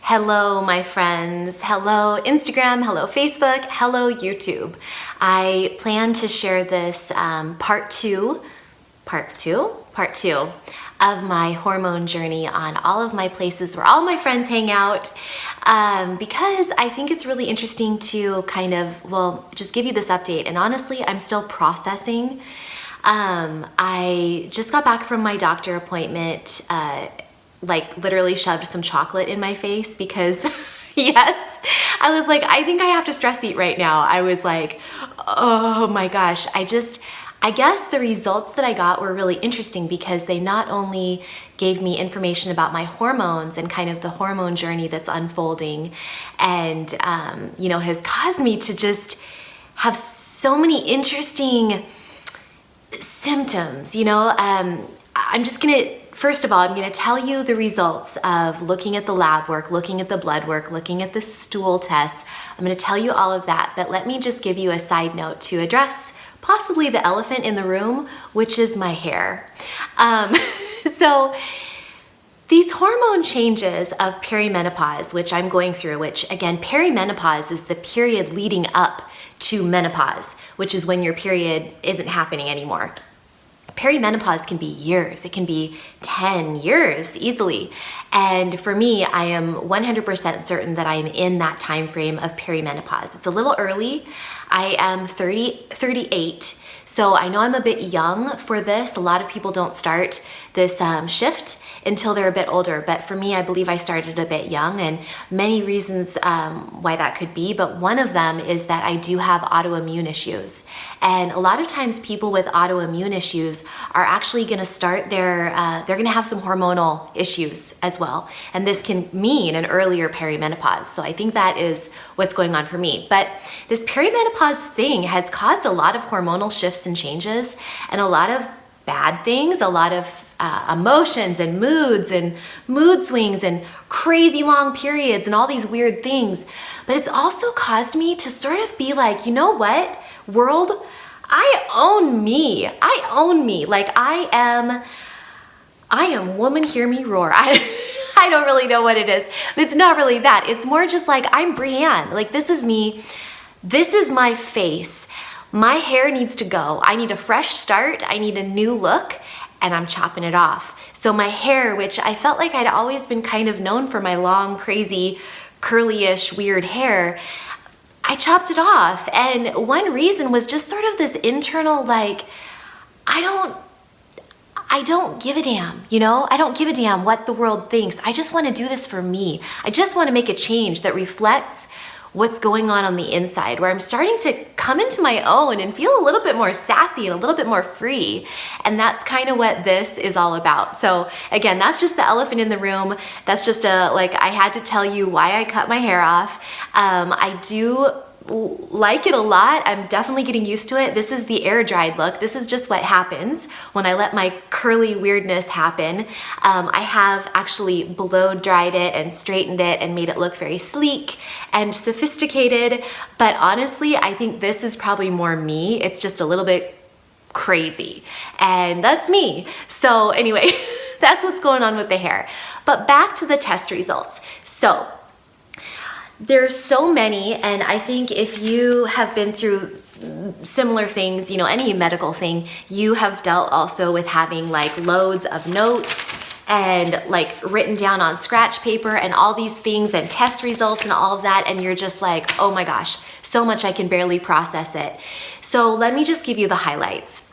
Hello, my friends. Hello, Instagram. Hello, Facebook. Hello, YouTube. I plan to share this part two of my hormone journey on all of my places where all my friends hang out because I think it's really interesting to just give you this update. And honestly, I'm still processing. I just got back from my doctor appointment, literally shoved some chocolate in my face because yes, I was like, I think I have to stress eat right now. I was like, oh my gosh. I guess the results that I got were really interesting because they not only gave me information about my hormones and kind of the hormone journey that's unfolding and, has caused me to just have so many interesting symptoms, First of all, I'm going to tell you the results of looking at the lab work, looking at the blood work, looking at the stool tests. I'm going to tell you all of that, but let me just give you a side note to address possibly the elephant in the room, which is my hair. So these hormone changes of perimenopause, which I'm going through, which again, perimenopause is the period leading up to menopause, which is when your period isn't happening anymore. Perimenopause can be years. It can be 10 years easily. And for me, I am 100% certain that I am in that time frame of perimenopause. It's a little early. I am 38. So I know I'm a bit young for this. A lot of people don't start this shift until they're a bit older. But for me, I believe I started a bit young, and many reasons why that could be. But one of them is that I do have autoimmune issues. And a lot of times people with autoimmune issues are actually gonna start they're gonna have some hormonal issues as well. And this can mean an earlier perimenopause. So I think that is what's going on for me. But this perimenopause thing has caused a lot of hormonal shifts and changes and a lot of bad things, a lot of emotions and mood swings and crazy long periods and all these weird things. But it's also caused me to sort of be like, you know what, world, I own me. I own me. Like I am woman, hear me roar. I don't really know what it is. It's not really that. It's more just like I'm Brianne. Like this is me. This is my face. My hair needs to go. I need a fresh start. I need a new look, and I'm chopping it off. So my hair, which I felt like I'd always been kind of known for my long, crazy, curly-ish, weird hair, I chopped it off. And one reason was just sort of this internal, like, I don't give a damn, I don't give a damn what the world thinks. I just want to do this for me. I just want to make a change that reflects what's going on the inside, where I'm starting to come into my own and feel a little bit more sassy and a little bit more free. And that's kind of what this is all about. So again, that's just the elephant in the room. That's just I had to tell you why I cut my hair off. I do like it a lot. I'm definitely getting used to it. This is the air dried look. This is just what happens when I let my curly weirdness happen. I have actually blow dried it and straightened it and made it look very sleek and sophisticated. But honestly, I think this is probably more me. It's just a little bit crazy, and that's me. So anyway, that's what's going on with the hair. But back to the test results. So there's so many, and I think if you have been through similar things, any medical thing, you have dealt also with having like loads of notes and like written down on scratch paper and all these things and test results and all of that, and you're just like, oh my gosh, so much I can barely process it. So let me just give you the highlights.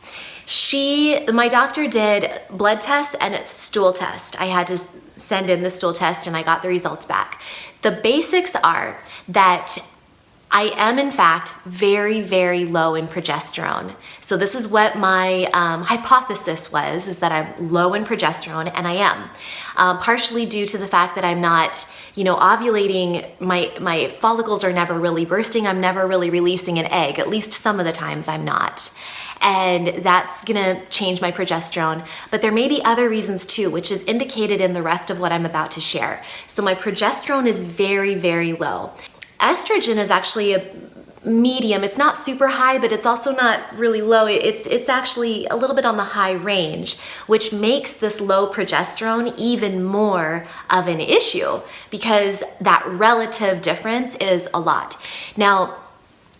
My doctor did blood tests and a stool test. I had to send in the stool test and I got the results back. The basics are that I am in fact very, very low in progesterone. So this is what my hypothesis was, is that I'm low in progesterone, and I am. Partially due to the fact that I'm not, ovulating, my follicles are never really bursting, I'm never really releasing an egg, at least some of the times I'm not. And that's gonna change my progesterone. But there may be other reasons too, which is indicated in the rest of what I'm about to share. So my progesterone is very, very low. Estrogen is actually medium. It's not super high, but it's also not really low. It's actually a little bit on the high range, which makes this low progesterone even more of an issue because that relative difference is a lot. Now,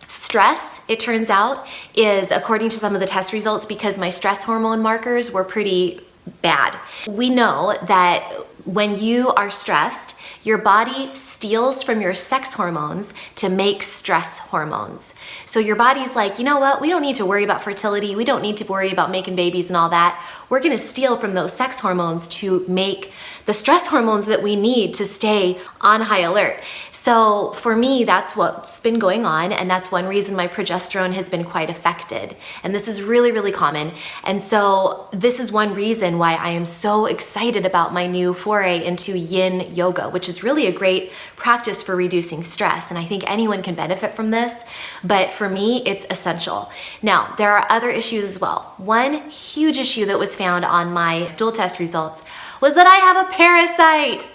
stress, it turns out, is, according to some of the test results, because my stress hormone markers were pretty bad. We know that when you are stressed, your body steals from your sex hormones to make stress hormones. So your body's like, you know what? We don't need to worry about fertility. We don't need to worry about making babies and all that. We're going to steal from those sex hormones to make the stress hormones that we need to stay on high alert. So for me, that's what's been going on, and that's one reason my progesterone has been quite affected. And this is really, really common. And so this is one reason why I am so excited about my new foray into yin yoga, which is really a great practice for reducing stress. And I think anyone can benefit from this, but for me, it's essential. Now, there are other issues as well. One huge issue that was found on my stool test results was that I have a parasite.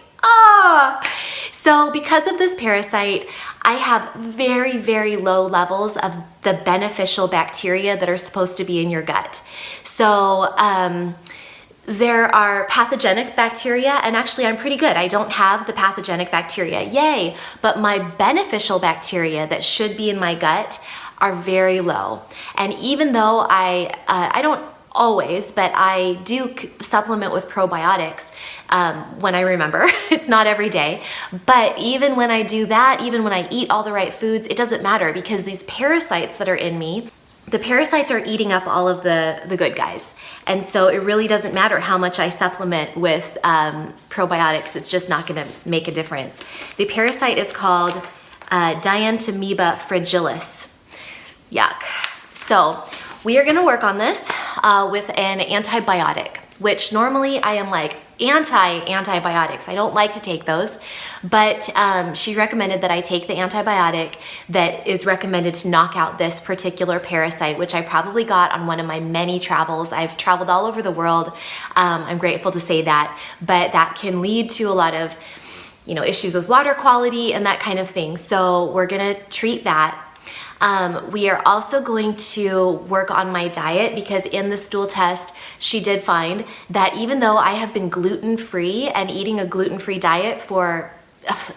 So because of this parasite, I have very, very low levels of the beneficial bacteria that are supposed to be in your gut. So there are pathogenic bacteria, and actually I'm pretty good. I don't have the pathogenic bacteria, yay, but my beneficial bacteria that should be in my gut are very low. And even though I don't always, but I do supplement with probiotics when I remember. It's not every day. But even when I do that, even when I eat all the right foods, it doesn't matter because these parasites that are in me, the parasites are eating up all of the good guys. And so it really doesn't matter how much I supplement with probiotics. It's just not going to make a difference. The parasite is called Dientamoeba fragilis. Yuck. So we are going to work on this with an antibiotic, which normally I am like antibiotics. I don't like to take those, but she recommended that I take the antibiotic that is recommended to knock out this particular parasite, which I probably got on one of my many travels. I've traveled all over the world. I'm grateful to say that, but that can lead to a lot of, issues with water quality and that kind of thing. So we're gonna treat that. We are also going to work on my diet because in the stool test, she did find that even though I have been gluten-free and eating a gluten-free diet for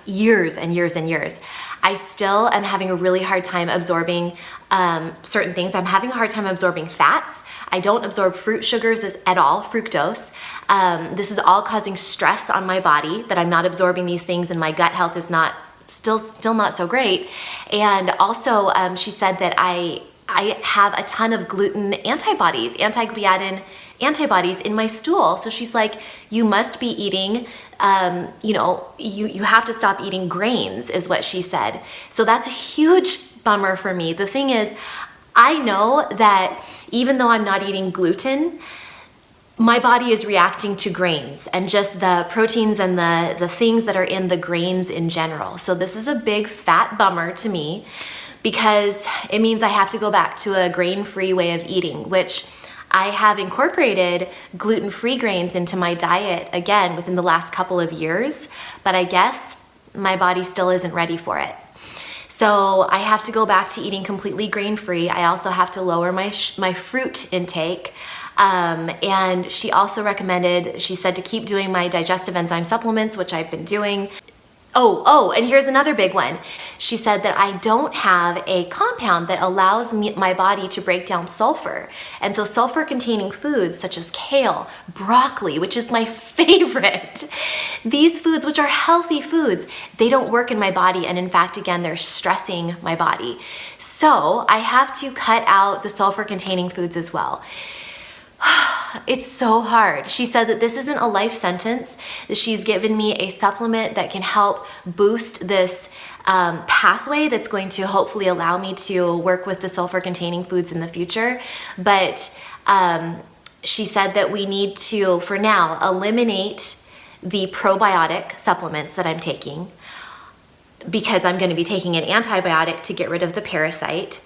years and years and years, I still am having a really hard time absorbing certain things. I'm having a hard time absorbing fats. I don't absorb fruit sugars at all, fructose. This is all causing stress on my body that I'm not absorbing these things and my gut health is still not so great. And also she said that I have a ton of gluten antibodies, anti-gliadin antibodies in my stool. So she's like, you must be eating, you have to stop eating grains is what she said. So that's a huge bummer for me. The thing is, I know that even though I'm not eating gluten, my body is reacting to grains and just the proteins and the things that are in the grains in general. So this is a big fat bummer to me because it means I have to go back to a grain-free way of eating, which I have incorporated gluten-free grains into my diet again within the last couple of years, but I guess my body still isn't ready for it. So I have to go back to eating completely grain-free. I also have to lower my fruit intake. And she also recommended, she said to keep doing my digestive enzyme supplements, which I've been doing. Oh, and here's another big one. She said that I don't have a compound that allows my body to break down sulfur. And so sulfur-containing foods such as kale, broccoli, which is my favorite, these foods, which are healthy foods, they don't work in my body. And in fact, again, they're stressing my body. So I have to cut out the sulfur-containing foods as well. It's so hard. She said that this isn't a life sentence, that she's given me a supplement that can help boost this pathway that's going to hopefully allow me to work with the sulfur-containing foods in the future. But she said that we need to, for now, eliminate the probiotic supplements that I'm taking because I'm going to be taking an antibiotic to get rid of the parasite.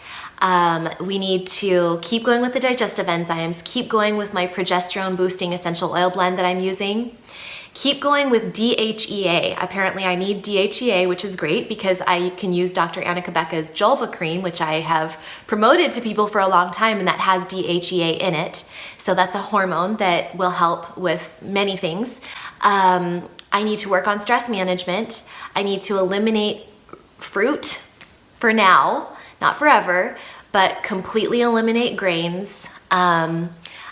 We need to keep going with the digestive enzymes, keep going with my progesterone boosting essential oil blend that I'm using, Keep going with DHEA. Apparently I need DHEA, which is great because I can use Dr. Annika Becca's Julva cream, which I have promoted to people for a long time, and that has DHEA in it. So that's a hormone that will help with many things. I need to work on stress management. I need to eliminate fruit for now, not forever, but completely eliminate grains.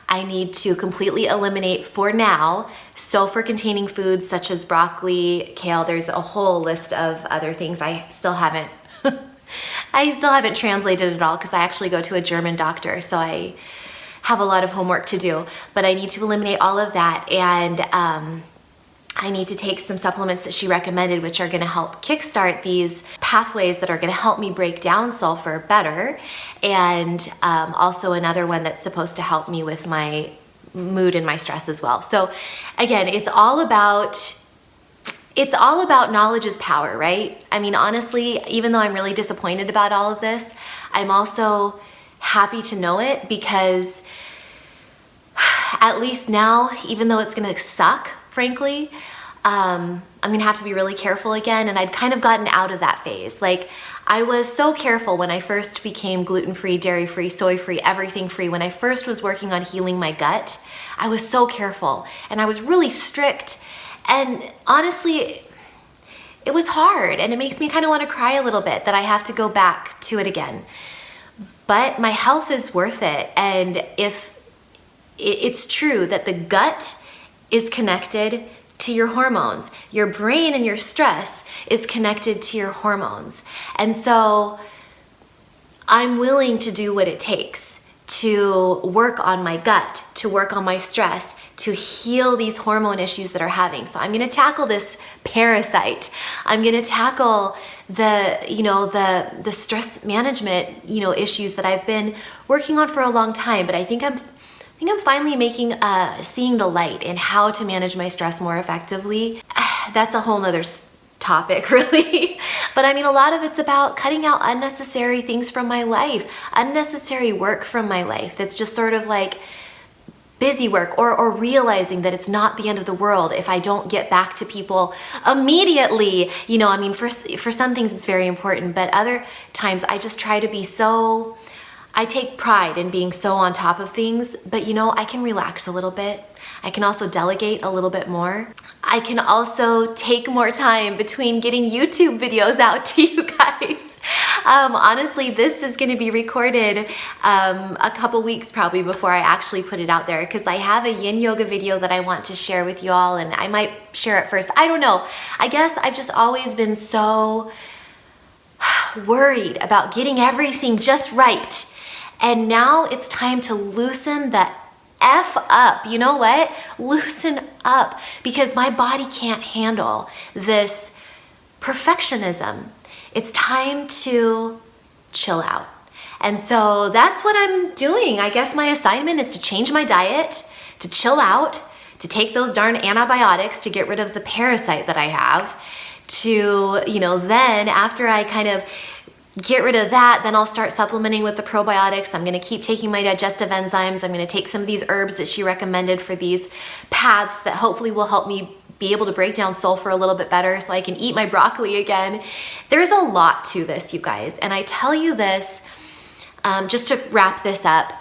I need to completely eliminate, for now, sulfur-containing foods such as broccoli, kale. There's a whole list of other things I still haven't translated it all because I actually go to a German doctor, so I have a lot of homework to do. But I need to eliminate all of that, and I need to take some supplements that she recommended, which are gonna help kickstart these pathways that are gonna help me break down sulfur better. And also another one that's supposed to help me with my mood and my stress as well. So again, it's all about knowledge is power, right? I mean, honestly, even though I'm really disappointed about all of this, I'm also happy to know it because at least now, even though it's gonna suck, frankly, I'm gonna have to be really careful again, and I'd kind of gotten out of that phase. Like, I was so careful when I first became gluten-free, dairy-free, soy-free, everything-free. When I first was working on healing my gut, I was so careful, and I was really strict, and honestly, it was hard, and it makes me kind of want to cry a little bit that I have to go back to it again. But my health is worth it, and if it's true that the gut is connected to your hormones. Your brain and your stress is connected to your hormones. And so I'm willing to do what it takes to work on my gut, to work on my stress, to heal these hormone issues that are having. So I'm gonna tackle this parasite. I'm gonna tackle the stress management, issues that I've been working on for a long time, but I think I'm finally seeing the light in how to manage my stress more effectively. That's a whole nother topic, really. But I mean, a lot of it's about cutting out unnecessary things from my life, unnecessary work from my life that's just sort of like busy work, or realizing that it's not the end of the world if I don't get back to people immediately. I mean, for some things it's very important, but other times I just try to be I take pride in being so on top of things, but I can relax a little bit. I can also delegate a little bit more. I can also take more time between getting YouTube videos out to you guys. Honestly, this is gonna be recorded a couple weeks probably before I actually put it out there, because I have a yin yoga video that I want to share with you all, and I might share it first. I don't know. I guess I've just always been so worried about getting everything just right. And now it's time to loosen the F up. You know what? Loosen up, because my body can't handle this perfectionism. It's time to chill out. And so that's what I'm doing. I guess my assignment is to change my diet, to chill out, to take those darn antibiotics to get rid of the parasite that I have, to, then after I kind of get rid of that, then I'll start supplementing with the probiotics. I'm gonna keep taking my digestive enzymes. I'm gonna take some of these herbs that she recommended for these paths that hopefully will help me be able to break down sulfur a little bit better so I can eat my broccoli again. There's a lot to this, you guys. And I tell you this, just to wrap this up,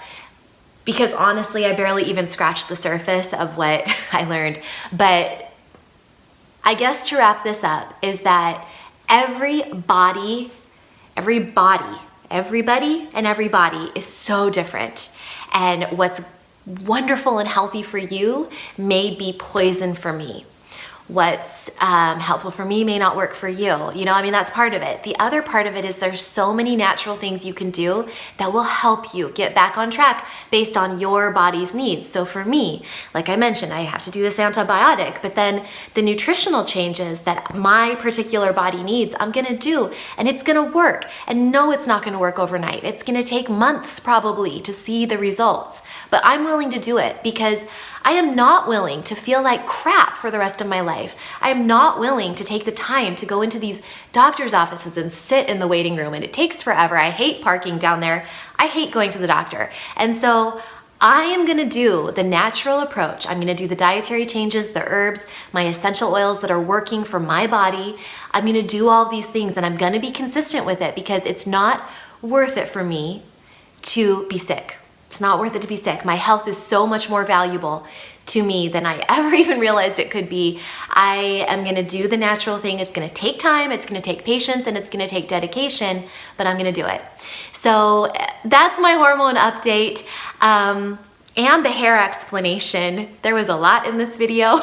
because honestly, I barely even scratched the surface of what I learned. But I guess to wrap this up is that everybody and everybody is so different. And what's wonderful and healthy for you may be poison for me. What's helpful for me may not work for you. That's part of it. The other part of it is there's so many natural things you can do that will help you get back on track based on your body's needs. So for me, like I mentioned, I have to do this antibiotic, but then the nutritional changes that my particular body needs, I'm gonna do, and it's gonna work. And no, it's not gonna work overnight. It's gonna take months probably to see the results, but I'm willing to do it because I am not willing to feel like crap for the rest of my life. I am not willing to take the time to go into these doctor's offices and sit in the waiting room, and it takes forever. I hate parking down there. I hate going to the doctor. And so I am gonna do the natural approach. I'm gonna do the dietary changes, the herbs, my essential oils that are working for my body. I'm gonna do all these things and I'm gonna be consistent with it because it's not worth it for me to be sick. It's not worth it to be sick. My health is so much more valuable to me than I ever even realized it could be. I am gonna do the natural thing. It's gonna take time, it's gonna take patience, and it's gonna take dedication, but I'm gonna do it. So that's my hormone update and the hair explanation. There was a lot in this video.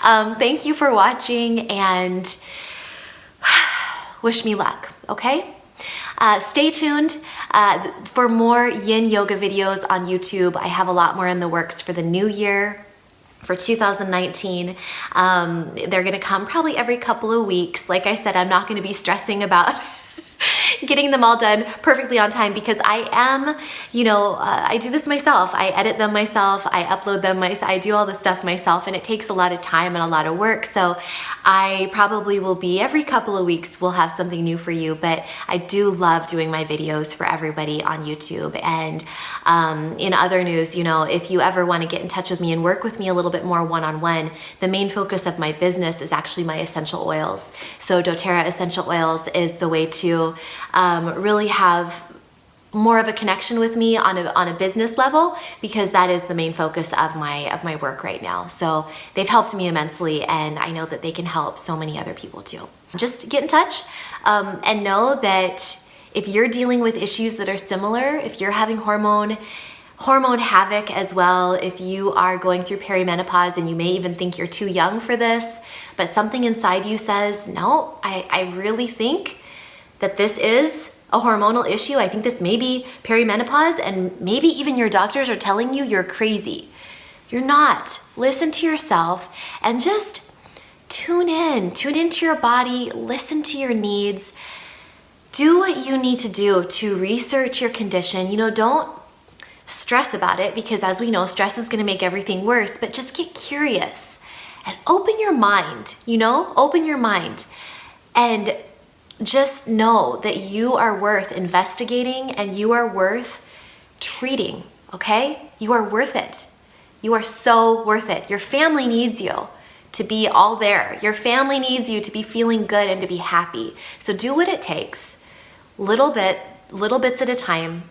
Thank you for watching and wish me luck, okay? Stay tuned for more yin yoga videos on YouTube. I have a lot more in the works for the new year, for 2019. They're gonna come probably every couple of weeks. Like I said, I'm not gonna be stressing about getting them all done perfectly on time because I am, I do this myself. I edit them myself, I upload them myself, I do all this stuff myself, and it takes a lot of time and a lot of work. So I probably will be every couple of weeks, we'll have something new for you, but I do love doing my videos for everybody on YouTube. And in other news, if you ever want to get in touch with me and work with me a little bit more one-on-one, the main focus of my business is actually my essential oils. So doTERRA essential oils is the way to really have more of a connection with me on a business level, because that is the main focus of my work right now. So they've helped me immensely, and I know that they can help so many other people too. Just get in touch and know that if you're dealing with issues that are similar, if you're having hormone havoc as well, if you are going through perimenopause and you may even think you're too young for this, but something inside you says, no, I really think that this is a hormonal issue. I think this may be perimenopause, and maybe even your doctors are telling you you're crazy. You're not. Listen to yourself and just tune into your body, listen to your needs, do what you need to do to research your condition. Don't stress about it, because as we know, stress is gonna make everything worse, but just get curious and open your mind, open your mind and just know that you are worth investigating and you are worth treating, okay? You are worth it. You are so worth it. Your family needs you to be all there. Your family needs you to be feeling good and to be happy. So do what it takes, little bits at a time.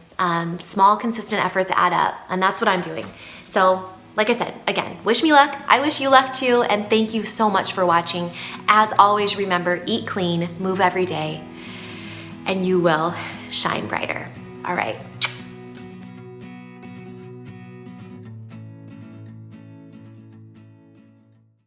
Small, consistent efforts add up, and that's what I'm doing. So like I said, again, wish me luck. I wish you luck too, and thank you so much for watching. As always, remember, eat clean, move every day, and you will shine brighter. All right.